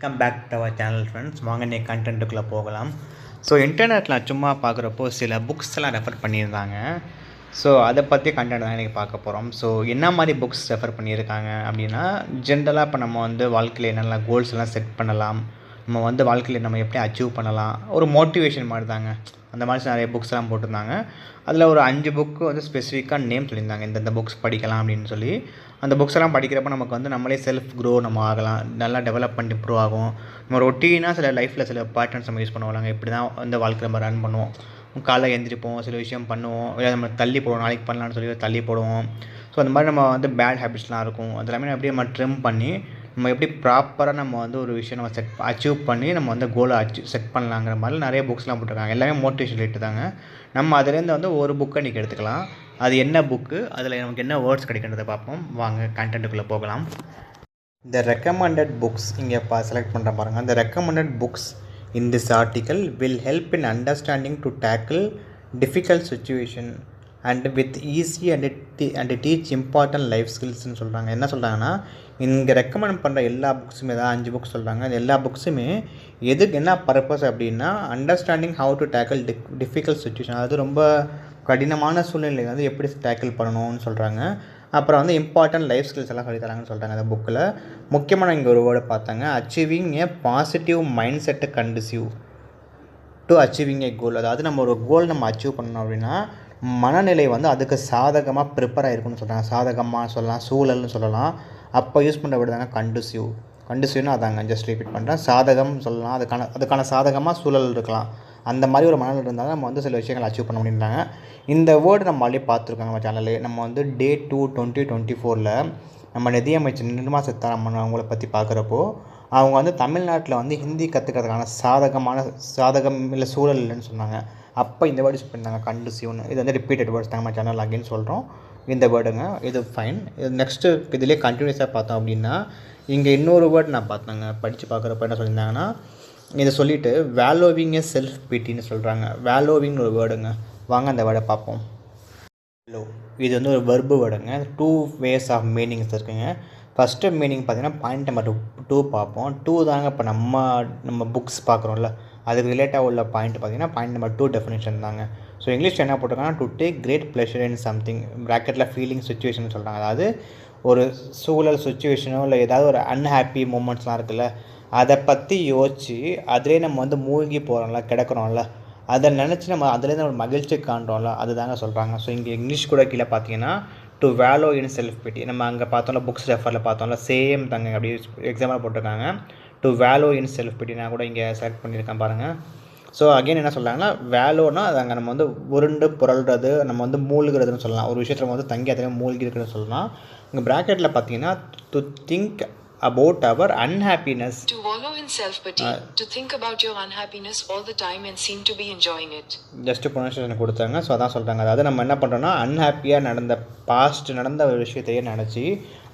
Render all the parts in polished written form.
Welcome back to our channel friends. வாங்க நீ கண்டென்ட்டுக்குள்ளே போகலாம். ஸோ இன்டர்நெட்டில் சும்மா பார்க்குறப்போ சில புக்ஸ்லாம் ரெஃபர் பண்ணியிருந்தாங்க. ஸோ அதை பற்றி கண்டென்ட் தான் இன்றைக்கி பார்க்க போகிறோம். ஸோ என்ன மாதிரி புக்ஸ் ரெஃபர் பண்ணியிருக்காங்க அப்படின்னா, ஜென்ரலாக இப்போ நம்ம வாழ்க்கையில் என்னென்ன கோல்ஸ் எல்லாம் செட் பண்ணலாம், நம்ம வாழ்க்கையில் நம்ம எப்படி அச்சீவ் பண்ணலாம், ஒரு மோட்டிவேஷன் மாதிரி தாங்க. அந்த மாதிரி நிறைய புக்ஸ்லாம் போட்டிருந்தாங்க. அதில் ஒரு 5 புக்கு ஸ்பெசிஃபிக்காக நேம் சொல்லியிருந்தாங்க, இந்தந்த புக்ஸ் படிக்கலாம் அப்படின்னு சொல்லி. அந்த புக்ஸ் எல்லாம் படிக்கிறப்ப நமக்கு நம்மளே செல்ஃப் க்ரோ நம்ம ஆகலாம், நல்லா டெவலப்மெண்ட் இம்ப்ரூவ் ஆகும். நம்ம ரொட்டீனாக சில லைஃப்பில் சில பேட்டர்ன்ஸ் நம்ம யூஸ் பண்ணுவாங்க. இப்படி தான் வாழ்க்கை நம்ம ரன் பண்ணுவோம். காலைல எழுந்திரிப்போம், சில விஷயம் பண்ணுவோம், இல்லை நம்ம தள்ளி போடுவோம், நாளைக்கு பண்ணலான்னு சொல்லி தள்ளி போடுவோம். ஸோ அந்த மாதிரி நம்ம பேட் ஹேபிட்ஸ்லாம் இருக்கும். அதெல்லாமே அப்படியே நம்ம ட்ரிம் பண்ணி நம்ம எப்படி ப்ராப்பராக நம்ம ஒரு விஷயம் நம்ம அச்சீவ் பண்ணி நம்ம கோலை செட் பண்ணலாங்கிற மாதிரி நிறைய புக்ஸ்லாம் போட்டிருக்காங்க. எல்லாமே மோட்டிவேஷன் ரிலேட்டட் தாங்க. நம்ம அதுலேருந்து ஒரு புக்கை இன்றைக்கி எடுத்துக்கலாம். அது என்ன புக்கு, அதில் நமக்கு என்ன வேர்ட்ஸ் கிடைக்கின்றதை பார்ப்போம். வாங்க கண்டென்ட்டுக்குள்ளே போகலாம். இந்த ரெக்கமெண்டட் புக்ஸ் இங்கே செலக்ட் பண்ணுற பாருங்கள். அந்த recommended books in this article will help in understanding to tackle difficult situation and with easy and teach important life skillsன்னு சொல்கிறாங்க. என்ன சொல்கிறாங்கன்னா, இங்கே ரெக்கமெண்ட் பண்ணுற எல்லா புக்ஸுமே தான் 5 புக்ஸ் சொல்கிறாங்க. அது எல்லா புக்ஸுமே எதுக்கு என்ன பர்பஸ் அப்படின்னா, understanding how to tackle difficult situation, அதாவது ரொம்ப கடினமான சூழ்நிலை எப்படி டேக்கிள் பண்ணணும்னு சொல்கிறாங்க. அப்புறம் இம்பார்ட்டன்ட் லைஃப் ஸ்கில்ஸ் எல்லாம் சொல்லி தராங்கன்னு சொல்கிறாங்க அந்த புக்கில். முக்கியமாக நான் இங்கே ஒரு வேர்டை பார்த்தாங்க, achieving a positive mind set conducive to achieving a goal. அதாவது நம்ம ஒரு கோல் நம்ம அச்சீவ் பண்ணணும் அப்படின்னா மனநிலை அதுக்கு சாதகமாக ப்ரிப்பேர் ஆகிருக்குன்னு சொல்கிறாங்க. சாதகமாக சொல்லலாம், சூழல்னு சொல்லலாம். அப்போ யூஸ் பண்ணுற வேர்டு தாங்க கண்டிசிவ். கண்டிசிவ்னா அதாங்க, ஜஸ்ட் ரிப்பீட் பண்ணுறேன். சாதகம் சொல்லலாம், அதுக்கான சாதகமாக சூழல் இருக்கலாம். அந்த மாதிரி ஒரு மனநிலை இருந்தால் நம்ம சில விஷயங்கள் அச்சீவ் பண்ண முடியுறாங்க. இந்த வேர்டு நம்ம ஆல்ரெடி பார்த்துருக்காங்க நம்ம சேனல்லே. நம்ம Day 2 2024 நம்ம நிதியமைச்சர் நிர்மலா சீதாராமன் அவங்கள பற்றி பார்க்குறப்போ, அவங்க தமிழ்நாட்டில் ஹிந்தி கற்றுக்கிறதுக்கான சாதகம் இல்லை சூழல் இல்லைன்னு சொன்னாங்க. அப்போ இந்த வேர்டு யூஸ் பண்ணாங்க கண்டிசிவ்னு. இது ரிப்பீட்டட் வேர்ட்ஸ் தாங்க நம்ம சேனல் அகைன்னு சொல்கிறோம். இந்த வேர்டுங்க இது ஃபைன். இது நெக்ஸ்ட்டு இதிலே கண்டினியூஸாக பார்த்தோம் அப்படின்னா, இங்கே இன்னொரு வேர்டு நான் பார்த்தேங்க. படித்து பார்க்குறப்ப என்ன சொல்லியிருந்தாங்கன்னா, இதை சொல்லிவிட்டு வேலோவிங் ஏ செல்ஃப் பிட்டின்னு சொல்கிறாங்க. வேலோவிங் ஒரு வேர்டுங்க. வாங்க அந்த வேர்டை பார்ப்போம். வேலோ இது ஒரு வெர்பு வேர்டுங்க. 2 ways ஆஃப் மீனிங்ஸ் இருக்குங்க. ஃபஸ்ட்டு மீனிங் பார்த்தீங்கன்னா பாயிண்ட் நம்பர் 2 பார்ப்போம். 2 தாங்க இப்போ நம்ம புக்ஸ் பார்க்குறோம்ல, அதுக்கு ரிலேட்டாக உள்ள பாயிண்ட் பார்த்தீங்கன்னா பாயிண்ட் நம்பர் 2 டெஃபினேஷன் தாங்க. ஸோ இங்கிலீஷில் என்ன போட்டிருக்காங்கன்னா, to take great pleasure in something, ப்ராக்கெட்டில் ஃபீலிங் சுச்சுவேஷன் சொல்கிறாங்க. அதாவது ஒரு சூழல் சுச்சுவேஷனோ இல்லை ஏதாவது ஒரு அன்ஹாப்பி மூமெண்ட்ஸ்லாம் இருக்குல்ல, அதை பற்றி யோசித்து அதிலே நம்ம மூழ்கி போகிறோம்ல, கிடக்கிறோம்ல, அதை நினச்சி நம்ம அதுலேருந்து ஒரு மகிழ்ச்சி காண்றோம்ல, அது தாங்க சொல்கிறாங்க. ஸோ இங்கே இங்கிலீஷ் கூட கீழே பார்த்தீங்கன்னா டு வேலோ இன் செல்ஃப் பிட்டி, நம்ம அங்கே பார்த்தோம்ல புக்ஸ் ரெஃபரில் பார்த்தோம்ல, சேம் தாங்க அப்படி எக்ஸாம்பிள் போட்டிருக்காங்க. டு வேலோ இன் செல்ஃப் பிட்டி நான் கூட இங்கே செலக்ட் பண்ணியிருக்கேன் பாருங்கள். ஸோ அகெயின் என்ன சொல்கிறாங்கன்னா, வேலோனா அது அங்கே நம்ம உருண்டு புரள்றது, நம்ம மூழ்கிறதுன்னு சொல்லலாம். ஒரு விஷயத்தில் நம்ம தங்கி அதிலே மூழ்கி இருக்குன்னு சொல்லலாம். இங்கே ப்ராக்கெட்டில் பார்த்தீங்கன்னா to think about our unhappiness, to wallow in self pity, to think about your unhappiness all the time and seem to be enjoying it. Just pronunciation கொடுத்தாங்க. ஸோ அதான் சொல்கிறாங்க. அதாவது நம்ம என்ன பண்ணுறோன்னா, அன்ஹாப்பியாக நடந்த ஒரு விஷயத்தையே நினச்சி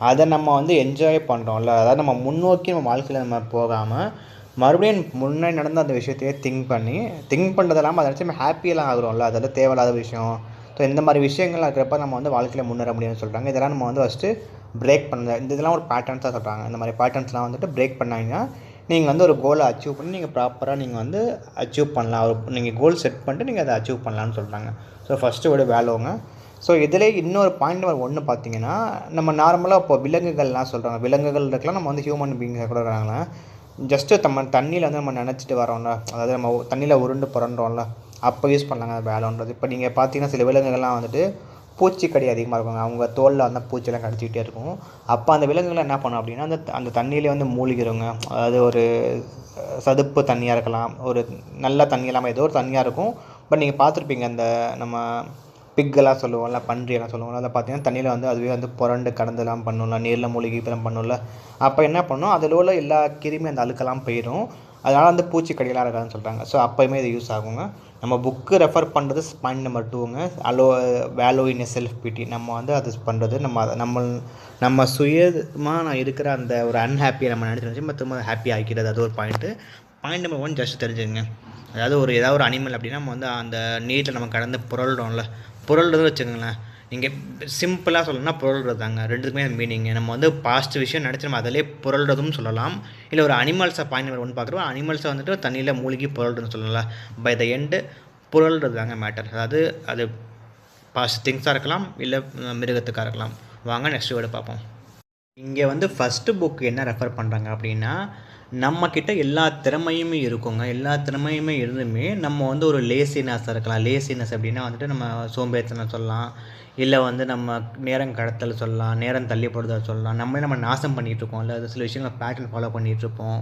அதை நம்ம என்ஜாய் பண்ணுறோம்ல, அதாவது நம்ம முன்னோக்கி நம்ம வாழ்க்கையில் நம்ம போகாமல் மறுபடியும் முன்னாடி நடந்த அந்த விஷயத்தையே திங்க் பண்ணுறது இல்லாமல் அதை நினச்சி நம்ம ஹாப்பியெல்லாம் ஆகுறோம்ல, அதெல்லாம் தேவையில்லாத விஷயம். ஸோ இந்த மாதிரி விஷயங்கள் இருக்கிறப்ப நம்ம வாழ்க்கையில் முன்னேற முடியும்னு சொல்கிறாங்க. இதெல்லாம் நம்ம ஃபஸ்ட்டு பிரேக் பண்ண, இதெல்லாம் ஒரு பேட்டர்ன்ஸாக சொல்கிறாங்க. இந்த மாதிரி பேட்டர்ன்ஸ்லாம் பிரேக் பண்ணாங்கன்னா நீங்கள் ஒரு கோலை அச்சீவ் பண்ணி நீங்கள் ப்ராப்பராக நீங்கள் அச்சீவ் பண்ணலாம். நீங்கள் கோல் செட் பண்ணிட்டு நீங்கள் அதை அச்சீவ் பண்ணலான்னு சொல்கிறாங்க. ஸோ ஃபஸ்ட்டு ஒரு வேலோங்க. ஸோ இதில் இன்னொரு பாயிண்ட் நம்பர் 1 பார்த்தீங்கன்னா, நம்ம நார்மலாக இப்போ விலங்குகள்லாம் சொல்கிறாங்க. விலங்குகள் இருக்கலாம், நம்ம ஹியூமன் பீயிங்ஸாக கூட இருக்கிறாங்களா, ஜஸ்ட்டு நம்ம தண்ணியில் நம்ம நினச்சிட்டு வரோம்ல, அதாவது நம்ம தண்ணியில் உருண்டு புரண்டோம்ல, அப்போ யூஸ் பண்ணாங்க வேலோன்றது. இப்போ நீங்கள் பார்த்தீங்கன்னா சில விலங்குகள்லாம் பூச்சிக்கடி அதிகமாக இருக்குங்க. அவங்க தோலில் பூச்சியெல்லாம் கடிச்சிக்கிட்டே இருக்கும். அப்போ அந்த விலங்குகள் என்ன பண்ணும் அப்படின்னா, அந்த தண்ணியிலே மூழ்கிடுங்க. அதாவது ஒரு சதுப்பு தண்ணியாக இருக்கலாம், ஒரு நல்ல தண்ணி இல்லாமல் ஏதோ ஒரு தண்ணியாக இருக்கும். பட் நீங்கள் பார்த்துருப்பீங்க, அந்த நம்ம பிக்கெல்லாம் சொல்லுவோம்ல, பன்றியெல்லாம் சொல்லுவோம்ல, அதை பார்த்தீங்கன்னா தண்ணியில் அதுவே புரண்டு கடந்தெல்லாம் பண்ணும்ல, நீரில் மூழ்கி இப்பெல்லாம் பண்ணும்ல. அப்போ என்ன பண்ணும், அதில் உள்ள எல்லா கிருமி அந்த அழுக்கெல்லாம் போயிடும். அதனால் பூச்சிக்கடியெல்லாம் இருக்காதுன்னு சொல்கிறாங்க. ஸோ அப்போயுமே இது யூஸ் ஆகுங்க. நம்ம புக்கு ரெஃபர் பண்ணுறது பாயிண்ட் நம்பர் 2ங்க. Wallow in a self pity. நம்ம அது பண்ணுறது நம்ம சுயமாக நான் இருக்கிற அந்த ஒரு அன்ஹாப்பியை நம்ம நினச்சி திரும்ப ஹாப்பி ஆகிக்கிறது, அது ஒரு பாயிண்ட்டு. பாயிண்ட் நம்பர் 1 ஜஸ்ட் தெரிஞ்சுங்க. அதாவது ஏதாவது ஒரு அனிமல் அப்படின்னா நம்ம அந்த நீரில் நம்ம கடந்து புரள்றோம்ல, புரள்றது வச்சுக்கோங்களேன். இங்கே சிம்பிளாக சொல்லணும்னா புரள்றதாங்க, ரெண்டுக்குமே மீனிங். நம்ம வந்து பாஸ்ட் விஷயம் நினச்சி நம்ம அதிலே புரள்றதும் சொல்லலாம். இல்லை ஒரு அனிமல்ஸை பாயிண்ட் நம்பர் 1 பார்க்குறோம், அனிமல்ஸை வந்துட்டு தண்ணியில் மூழ்கி புரள்றதுன்னு சொல்லலாம். பை த எண்டு புரள்றது தாங்க மேட்டர். அதாவது அது பாஸ்ட் திங்ஸாக இருக்கலாம், இல்லை மிருகத்துக்காக இருக்கலாம். வாங்க நெக்ஸ்ட் வேர்டு பார்ப்போம். இங்கே வந்து ஃபஸ்ட்டு புக் என்ன ரெஃபர் பண்ணுறாங்க அப்படின்னா, நம்மக்கிட்ட எல்லா திறமையுமே இருக்குங்க. எல்லா திறமையுமே இருந்துமே நம்ம வந்து ஒரு லேசினஸ்ஸாக இருக்கலாம். லேசினஸ் அப்படின்னா வந்துட்டு நம்ம சோம்பேறித்தனம் சொல்லலாம், இல்லை வந்து நம்ம நேரம் கடத்தல் சொல்லலாம், நேரம் தள்ளி போடுதல் சொல்லலாம். நம்ம நாசம் பண்ணிகிட்ருக்கோம், இல்லை சில விஷயங்கள் பேட்டர்ன் ஃபாலோ பண்ணிகிட்ருப்போம்.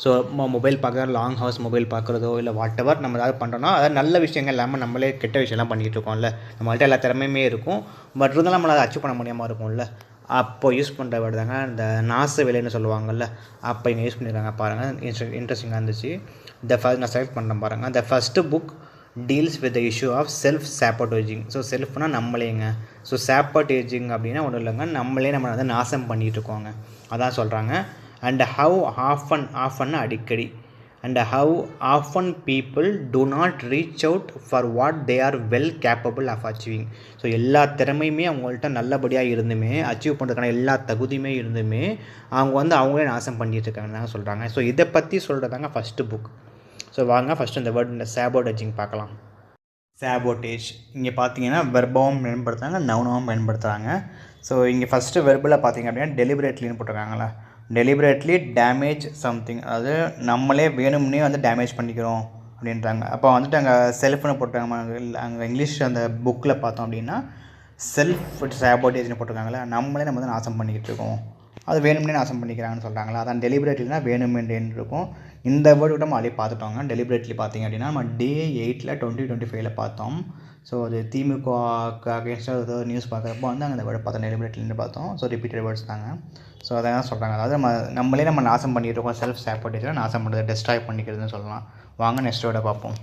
ஸோ மொபைல் பார்க்குறது, லாங் ஹவர்ஸ் மொபைல் பார்க்குறதோ, இல்லை வாட் எவர் நம்ம ஏதாவது பண்ணுறோன்னா அதாவது நல்ல விஷயங்கள் இல்லாமல் நம்மளே கெட்ட விஷயம்லாம் பண்ணிகிட்ருக்கோம்ல. நம்மள்கிட்ட எல்லா திறமையுமே இருக்கும், பட் இருந்தாலும் நம்மளால் அச்சீவ் பண்ண முடியாமல் இருக்கும்ல. அப்போ யூஸ் பண்ணுற வேர்டு தாங்க இந்த நாச வேலைன்னு சொல்லுவாங்கள்ல, அப்போ இங்கே யூஸ் பண்ணியிருக்காங்க பாருங்கள். இன்ட்ரெஸ்டிங்காக இருந்துச்சு. நான் செலக்ட் பண்ணுறேன் பாருங்கள். The first book deals with the issue of self sabotaging. So செல்ஃப்னால் நம்மளேங்க. ஸோ சாப்போட்டேஜிங் அப்படின்னா ஒன்றும் இல்லைங்க, நம்மளே நம்ம வந்து நாசம் பண்ணிகிட்டு இருக்கோங்க, அதான் சொல்கிறாங்க. அண்ட் ஹவ் ஆஃபன் அடிக்கடி, and how often people do not reach out for what they are well capable of achieving. So எல்லா திறமையுமே அவங்கள்ட்ட நல்லபடியாக இருந்துமே, அச்சீவ் பண்ணுறதுக்கான எல்லா தகுதியுமே இருந்துமே அவங்க வந்து அவங்களே நாசம் பண்ணிகிட்டு இருக்காங்கன்னு சொல்கிறாங்க. ஸோ இதை பற்றி சொல்கிறதாங்க ஃபஸ்ட்டு புக். ஸோ வாங்க ஃபஸ்ட்டு இந்த வேர்டு, இந்த சாபோட்டேஜிங் பார்க்கலாம். சாபோட்டேஜ் இங்கே பார்த்தீங்கன்னா வெர்பாவும் பயன்படுத்துகிறாங்க, நவுனாவும் பயன்படுத்துகிறாங்க. ஸோ இங்கே ஃபஸ்ட்டு வெர்பில் பார்த்தீங்க அப்படின்னா டெலிபரேட்லின்னு போட்டிருக்காங்களா, டெலிபரேட்லி டேமேஜ் சம்திங், அதாவது நம்மளே வேணும்னே வந்து டேமேஜ் பண்ணிக்கிறோம் அப்படின்றாங்க. அப்போ வந்துட்டு அங்கே செல்ஃப்னு போட்டாங்க, அங்கே இங்கிலீஷ் அந்த புக்கில் பார்த்தோம் அப்படின்னா செல்ஃப் சாபோட்டேஜ்னு போட்டிருக்காங்களா, நம்மளே நம்ம வந்து நாசம் பண்ணிக்கிட்டு இருக்கோம், அது வேணும்னே நாசம் பண்ணிக்கிறாங்கன்னு சொல்கிறாங்களா. அதான் டெலிபரேட்லினா வேணுமென்றேன்னு இருக்கும். இந்த வேர்டு கூட நம்ம அதே பார்த்துட்டோங்க. டெலிபரேட்லி பார்த்திங்க அப்படின்னா நம்ம டே 8ல் 2025 பார்த்தோம். ஸோ அது திமுக அகேன்ஸ்டாக ஏதோ நியூஸ் பார்க்குறப்போ வந்து அங்கே அந்த வேர்டு பார்த்தோம், டெலிபரேட்லின்னு பார்த்தோம். ஸோ ரிப்பீட்டட் வேர்ட்ஸ் தாங்க. ஸோ அதான் சொல்கிறாங்க, அதாவது நம்மளே நம்ம நாசம் பண்ணிகிட்டு இருக்கோம். செல்ஃப் சாப்போட்டேஜில் நாசம் பண்ணுறது, டெஸ்ட்ராய் பண்ணிக்கிறதுன்னு சொல்லலாம். வாங்க நெக்ஸ்ட் வேர்டை பார்ப்போம்.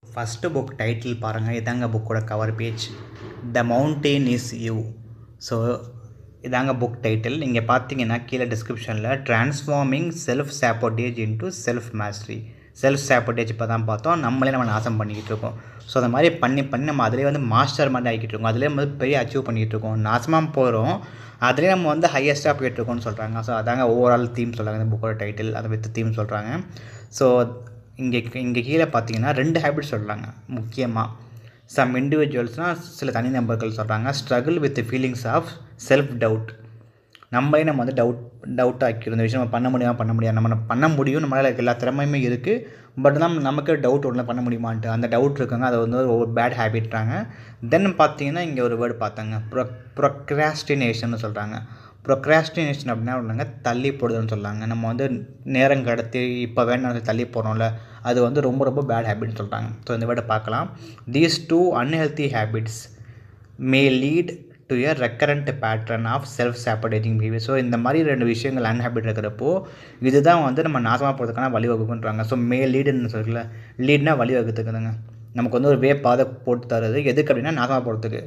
ஃபஸ்ட்டு புக் டைட்டில் பாருங்கள், இதாங்க புக்கோட cover page, the mountain is you. So இதாங்க புக் டைட்டில். இங்கே பார்த்தீங்கன்னா கீழே டிஸ்கிரிப்ஷனில் transforming self sabotage into self mastery. Self sabotage இப்போ தான் பார்த்தோம், நம்மளே நம்ம நாசம் பண்ணிக்கிட்டு இருக்கோம். ஸோ அந்த மாதிரி பண்ணி நம்ம அதிலே வந்து மாஸ்டர் மாதிரி ஆகிக்கிட்டு இருக்கோம், அதிலே வந்து பெரிய அச்சீவ் பண்ணிக்கிட்டு இருக்கோம், நாசமாக போகிறோம், அதிலே நம்ம வந்து ஹையஸ்ட்டாக போயிட்டுருக்கோம்னு சொல்கிறாங்க. ஸோ அதாங்க ஓவரால் தீம் சொல்கிறாங்க இந்த புக்கோட டைட்டில், அதை வித் தீம் சொல்கிறாங்க. ஸோ இங்கே கீழே பார்த்தீங்கன்னா 2 ஹேபிட்ஸ் சொல்கிறாங்க முக்கியமாக. சம் இண்டிவிஜுவல்ஸ்னால் சில தனி நபர்கள் சொல்கிறாங்க, struggle with feelings of self doubt. நம்மளே நம்ம வந்து டவுட் ஆக்கிடும், இந்த விஷயம் நம்ம பண்ண முடியாது, நம்ம பண்ண முடியும், நம்மளால் எல்லா திறமையுமே இருக்குது, பட் நமக்கு டவுட் ஒன்றும் பண்ண முடியுமான்ட்டு அந்த டவுட் இருக்குங்க. அதை வந்து ஒரு பேட் ஹேபிட்றாங்க. தென் பார்த்தீங்கன்னா இங்கே ஒரு வேர்டு பார்த்தாங்க, ப்ரொக்ராஸ்டினேஷன் சொல்கிறாங்க. ப்ரொக்ராஸ்டினேஷன் அப்படின்னா ஒன்றுங்க தள்ளி போடுதுன்னு சொல்கிறாங்க. நம்ம வந்து நேரம் கடத்தி இப்போ வேணும் தள்ளி போகிறோம்ல, அது வந்து ரொம்ப ரொம்ப பேட் ஹேபிட்னு சொல்கிறாங்க. ஸோ இந்த வேர்டை பார்க்கலாம். These 2 unhealthy habits may lead to a recurrent pattern of self sabotaging behaviour. So இந்த மாதிரி 2 விஷயங்கள் அன்ஹேபிட் இருக்கிறப்போ இதுதான் வந்து நம்ம நாசமாக போகிறதுக்கான வழிவகுக்குன்றாங்க. ஸோ மே லீடுன்னு சொல்லல, லீட்னா வழிவகுத்துக்குதுங்க, நமக்கு வந்து ஒரு பாதை போட்டு தருது, எதுக்கு அப்படின்னா நாசமாக போகிறதுக்கு.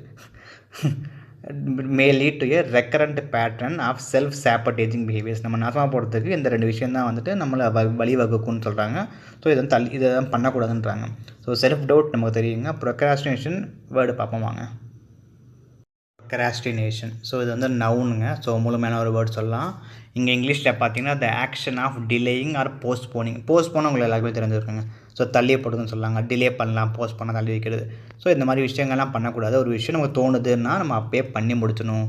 May lead to a recurrent pattern of self sabotaging behaviours, நம்ம நாசமாக போகிறதுக்கு இந்த 2 விஷயம் தான் வந்துட்டு நம்மளை வழிவகுக்குன்னு சொல்கிறாங்க. ஸோ இதை தான் பண்ணக்கூடாதுன்றாங்க. ஸோ செல்ஃப் டவுட் நமக்கு தெரியுங்க. ப்ரொக்ராஸ்டினேஷன் வேர்டு பார்ப்போம் வாங்க. ப்ரொக்ராஸ்டினேஷன், ஸோ இது வந்து நவுனுங்க. ஸோ முழுமையான ஒரு வேர்டு சொல்லலாம். இங்கே இங்கிலீஷில் பார்த்தீங்கன்னா the action of delaying or postponing. Postpone உங்களுக்கு எல்லாருக்குமே தெரிஞ்சிருக்குங்க. ஸோ தள்ளி போடுறதுன்னு சொல்லாங்க, டிலே பண்ணலாம், போஸ்ட் பண்ண தள்ளி வைக்கிறது. ஸோ இந்த மாதிரி விஷயங்கள்லாம் பண்ணக்கூடாது. ஒரு விஷயம் நமக்கு தோணுதுன்னா நம்ம அப்பயே பண்ணி முடிச்சணும்,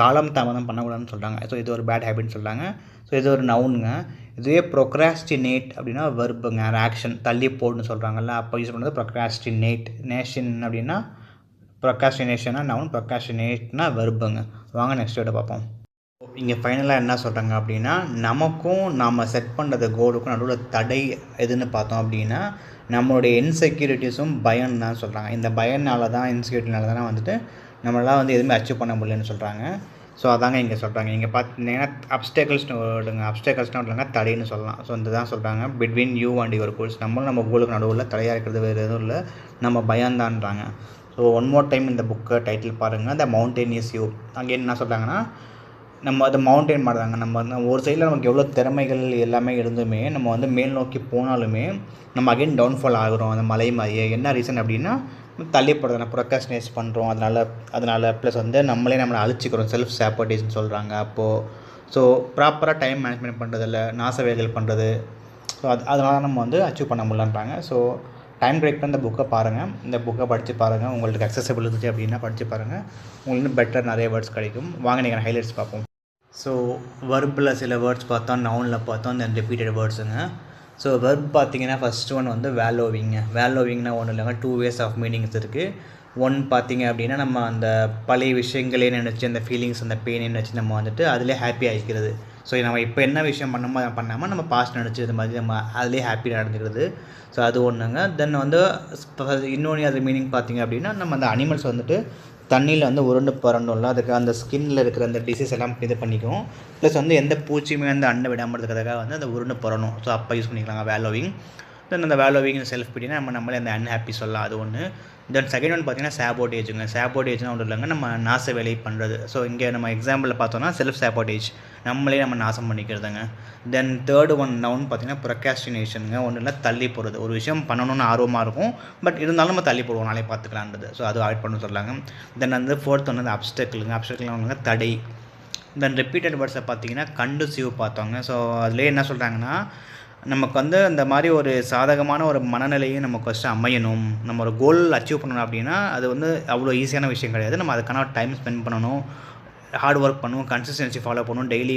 காலம் தாமதம் பண்ணக்கூடாதுன்னு சொல்கிறாங்க. ஸோ இது ஒரு பேட் ஹேபிட்னு சொல்கிறாங்க. ஸோ இது ஒரு நவுனுங்க. இதுவே ப்ரொக்ராஸ்டினேட் அப்படின்னா வெர்புங்க, ஆக்ஷன் தள்ளி போடுன்னு சொல்கிறாங்கல்ல, அப்போ யூஸ் பண்ணுறது ப்ரொக்ராஸ்டினேட். நேஷன் அப்படின்னா ப்ரொக்ராஸ்டினேஷனா நவுன், ப்ரொக்ராஸ்டினேட்னா வெர்புங்க. வாங்க நெக்ஸ்ட் வேர்டை பார்ப்போம். இங்கே ஃபைனலாக என்ன சொல்கிறாங்க அப்படின்னா, நமக்கும் நாம் செட் பண்ணுறது கோலுக்கும் நடுவில் தடை எதுன்னு பார்த்தோம் அப்படின்னா நம்மளுடைய இன்செக்யூரிட்டிஸும் பயம் தான் சொல்கிறாங்க. இந்த பயனால தான், இன்செக்யூரிட்டினால தானே வந்துட்டு நம்மளால் வந்து எதுவுமே அச்சீவ் பண்ண முடியலன்னு சொல்கிறாங்க. ஸோ அதாங்க இங்கே சொல்கிறாங்க. இங்கே பார்த்தீங்கன்னா அப்டேக்கல்ஸ்னு வேர்டுங்க, அப்டேக்கல்ஸ்னால் இல்லைங்க தடைன்னு சொல்லலாம். ஸோ இந்த தான் சொல்கிறாங்க, between you and your goals, நம்ம கோலுக்கு நடுவில் தடையாக இருக்கிறது வேறு எதுவும் இல்லை, நம்ம பயந்தான்றாங்க. ஸோ ஒன் மோர் டைம் இந்த புக்கு டைட்டில் பாருங்கள், த மவுண்டெயின் இஸ் யூ. அங்கே என்ன சொல்கிறாங்கன்னா, நம்ம அதை மவுண்டெயின் மாறுறாங்க. நம்ம ஒரு சைடில் நமக்கு எவ்வளோ திறமைகள் எல்லாமே இருந்துமே நம்ம வந்து மேல் நோக்கி போனாலுமே நம்ம அகைன் டவுன்ஃபால் ஆகிறோம் அந்த மலை மாதிரியே. என்ன ரீசன் அப்படின்னா தள்ளிப்படுறதுனா ப்ரொக்ராஸ்டினேட் பண்ணுறோம், அதனால் ப்ளஸ் வந்து நம்மளை அழிச்சிக்கிறோம், செல்ஃப் சாப்போர்டேஜ்னு சொல்கிறாங்க. அப்போது ஸோ ப்ராப்பராக டைம் மேனேஜ்மெண்ட் பண்ணுறதில்ல, நாச வேலைகள் பண்ணுறது. ஸோ அதனால நம்ம வந்து அச்சீவ் பண்ண முடியலன்றாங்க. ஸோ டைம் கரெக்டாக இந்த புக்கை பாருங்கள், இந்த புக்கை படித்து பாருங்கள். உங்களுக்கு அக்சசபிள் இருந்துச்சு அப்படின்னா படித்து பாருங்கள், உங்களுக்கு இன்னும் பெட்டர் நிறைய வேர்ட்ஸ் கிடைக்கும். வாங்க நீங்கள் ஹைலைட்ஸ் பார்ப்போம். ஸோ வெர்பில் சில வேர்ட்ஸ் பார்த்தோம், நவுனில் பார்த்தோம், தென் ரிப்பீட்டட் வேர்ட்ஸுங்க. ஸோ வெர்ப் பார்த்தீங்கன்னா ஃபஸ்ட் ஒன் வந்து வேலோவிங்க. வேலோவிங்னா ஒன்றும் இல்லைங்க, 2 ways ஆஃப் மீனிங்ஸ் இருக்குது. ஒன் பார்த்தீங்க அப்படின்னா நம்ம அந்த பழைய விஷயங்களே நினச்சி அந்த ஃபீலிங்ஸ் அந்த பெயினை நினச்சி நம்ம வந்துட்டு அதிலே ஹாப்பி ஆகிக்கிறது. ஸோ நம்ம இப்போ என்ன விஷயம் பண்ணமோ அதை பண்ணாமல் நம்ம பாஸ்ட் நினச்சி இது மாதிரி நம்ம அதிலே ஹாப்பி நடந்துக்கிறது. ஸோ அது ஒன்றுங்க. தென் வந்து இன்னொன்று அது மீனிங் பார்த்தீங்க அப்படின்னா நம்ம அந்த அனிமல்ஸ் வந்துட்டு தண்ணியில் வந்து உருண்டு பரண்டும்ல, அதுக்கு அந்த ஸ்கின்னில் இருக்கிற அந்த டிசீஸ் எல்லாம் இது பண்ணிக்கும். ப்ளஸ் வந்து எந்த பூச்சியுமே வந்து அண்டை விடாமல் இருக்கிறதுக்காக வந்து அந்த உருண்டு பரணும். ஸோ அப்போ யூஸ் பண்ணிக்கலாங்க வேலோவிங். தென் அந்த வேலோவிங் செல்ஃப் பிடினா நம்மளே அந்த அன்ஹாப்பி சொல்லலாம், அது ஒன்று. தென் செகண்ட் ஒன் பார்த்தீங்கன்னா சாபோட்டேஜுங்க. சாபோட்டேஜ்னால் ஒன்றும் இல்லைங்க, நம்ம நாச வேலை பண்ணுறது. ஸோ இங்கே நம்ம எக்ஸாம்பிளில் பார்த்தோன்னா செல்ஃப் சாபோட்டேஜ், நம்மளே நம்ம நாசம் பண்ணிக்கிறதுங்க. தென் தேர்டு ஒன் நவுன் பார்த்தீங்கன்னா ப்ரொக்ராஸ்டினேஷனுங்க. ஒன்றும் இல்லை, தள்ளி போகிறது. ஒரு விஷயம் பண்ணணும்னு ஆர்வமாக இருக்கும், பட் இருந்தாலும் நம்ம தள்ளி போடுவோம், நாளே பார்த்துக்கலான்றது. ஸோ அது அவாய்ட் பண்ண சொல்லாங்க. தென் வந்து ஃபோர்த் ஒன்று வந்து அப்டக்கிளுங்க. அப்டக்கிள் ஒன்றுங்க, தடை. தென் ரிப்பீட்டட் வேர்ட்ஸை பார்த்தீங்கன்னா கண்டுசிவ் பார்த்தோங்க. ஸோ அதிலே என்ன சொல்கிறாங்கன்னா நமக்கு வந்து அந்த மாதிரி ஒரு சாதகமான ஒரு மனநிலையும் நமக்கு ஃபஸ்ட்டு அமையணும். நம்ம ஒரு கோல் அச்சீவ் பண்ணணும் அப்படின்னா அது வந்து அவ்வளோ ஈஸியான விஷயம் கிடையாது. நம்ம அதுக்கான டைம் ஸ்பெண்ட் பண்ணணும், ஹார்ட் ஒர்க் பண்ணணும், கன்சிஸ்டன்சி ஃபாலோ பண்ணணும், டெய்லி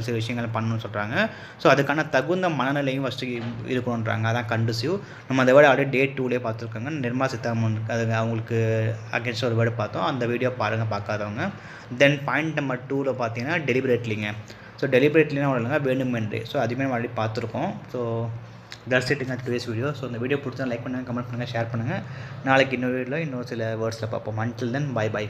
சில விஷயங்கள் பண்ணணும்னு சொல்கிறாங்க. ஸோ அதுக்கான தகுந்த மனநிலையும் ஃபஸ்ட்டு இருக்கணுன்றாங்க. அதான் கண்டுசிவ். நம்ம அந்த வேர்டு ஆல்ரெடி டே 2லேயே பார்த்துருக்காங்க, நிர்மலா சீதாராமன் அது அவங்களுக்கு அகேன்ஸ்ட் ஒரு வேர்டு பார்த்தோம், அந்த வீடியோ பாருங்கள் பார்க்காதவங்க. தென் பாயிண்ட் நம்பர் 2ல் பார்த்தீங்கன்னா டெலிபரேட்லிங்க. ஸோ டெலிபரேட்லினா ஒன்றும் இல்லைங்க, வேண்டுமென்றே. ஸோ அதுவுமே நம்ம ஆல்ரெடி பார்த்துருக்கோம். So that's it in today's video. So இந்த வீடியோ பிடிச்சா லைக் பண்ணுங்கள், கமெண்ட் பண்ணுங்கள், ஷேர் பண்ணுங்கள். நாளைக்கு இன்னொரு வீடியோவில் இன்னொரு சில வேர்ட்ஸில் பார்ப்போம். Until then bye by.